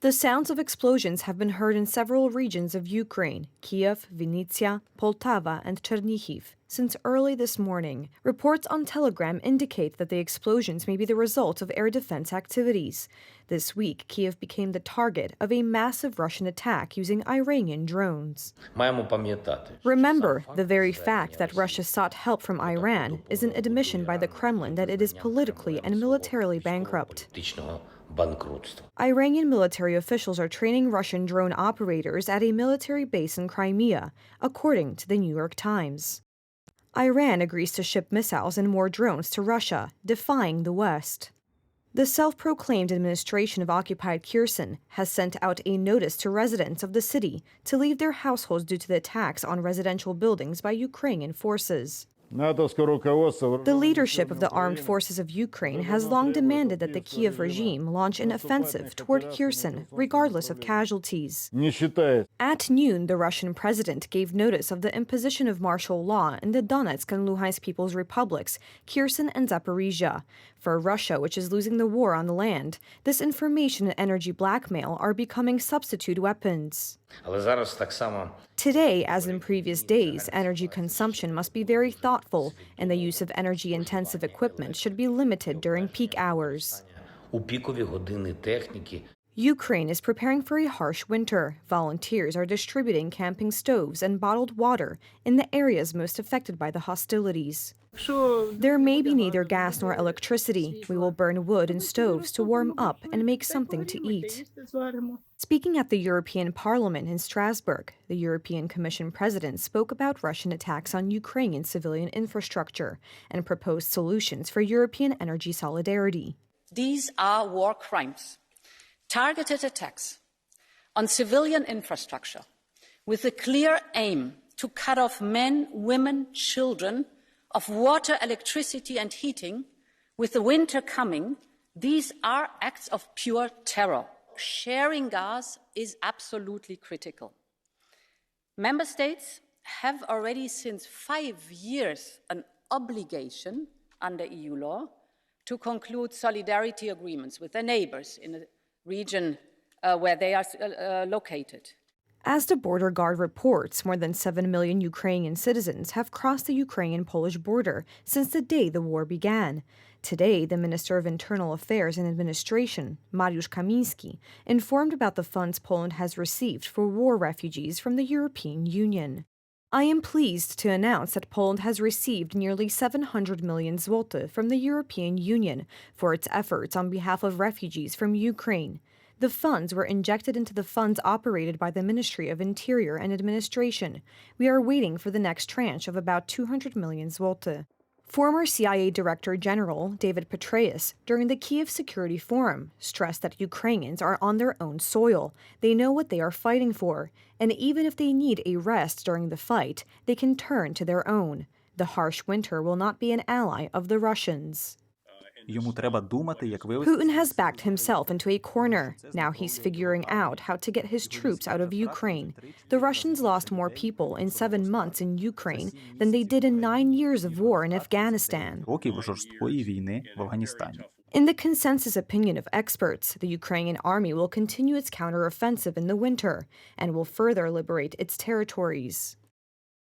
The sounds of explosions have been heard in several regions of Ukraine, Kiev, Vinnytsia, Poltava, and Chernihiv, since early this morning. Reports on Telegram indicate that the explosions may be the result of air defense activities. This week, Kiev became the target of a massive Russian attack using Iranian drones. Remember, the very fact that Russia sought help from Iran is an admission by the Kremlin that it is politically and militarily bankrupt. Iranian military officials are training Russian drone operators at a military base in Crimea, according to the New York Times. Iran agrees to ship missiles and more drones to Russia, defying the West. The self-proclaimed administration of occupied Kherson has sent out a notice to residents of the city to leave their households due to the attacks on residential buildings by Ukrainian forces. The leadership of the armed forces of Ukraine has long demanded that the Kiev regime launch an offensive toward Kherson, regardless of casualties. At noon, the Russian president gave notice of the imposition of martial law in the Donetsk and Luhansk People's Republics, Kherson and Zaporizhia. For Russia, which is losing the war on the land, this information and energy blackmail are becoming substitute weapons. Today, as in previous days, energy consumption must be very thoughtful, and the use of energy-intensive equipment should be limited during peak hours. Ukraine is preparing for a harsh winter. Volunteers are distributing camping stoves and bottled water in the areas most affected by the hostilities. There may be neither gas nor electricity. We will burn wood and stoves to warm up and make something to eat. Speaking at the European Parliament in Strasbourg, the European Commission president spoke about Russian attacks on Ukrainian civilian infrastructure and proposed solutions for European energy solidarity. These are war crimes, targeted attacks on civilian infrastructure with a clear aim to cut off men, women, children of water, electricity and heating. With the winter coming, these are acts of pure terror. Sharing gas is absolutely critical. Member states have already since 5 years an obligation under EU law to conclude solidarity agreements with their neighbors in the region where they are located. As the Border Guard reports, more than 7 million Ukrainian citizens have crossed the Ukrainian-Polish border since the day the war began. Today, the Minister of Internal Affairs and Administration, Mariusz Kamiński, informed about the funds Poland has received for war refugees from the European Union. I am pleased to announce that Poland has received nearly 700 million zloty from the European Union for its efforts on behalf of refugees from Ukraine. The funds were injected into the funds operated by the Ministry of Interior and Administration. We are waiting for the next tranche of about 200 million zloty. Former CIA Director General David Petraeus, during the Kiev Security Forum, stressed that Ukrainians are on their own soil. They know what they are fighting for, and even if they need a rest during the fight, they can turn to their own. The harsh winter will not be an ally of the Russians. Putin has backed himself into a corner. Now he's figuring out how to get his troops out of Ukraine. The Russians lost more people in 7 months in Ukraine than they did in 9 years of war in Afghanistan. In the consensus opinion of experts, the Ukrainian army will continue its counteroffensive in the winter and will further liberate its territories.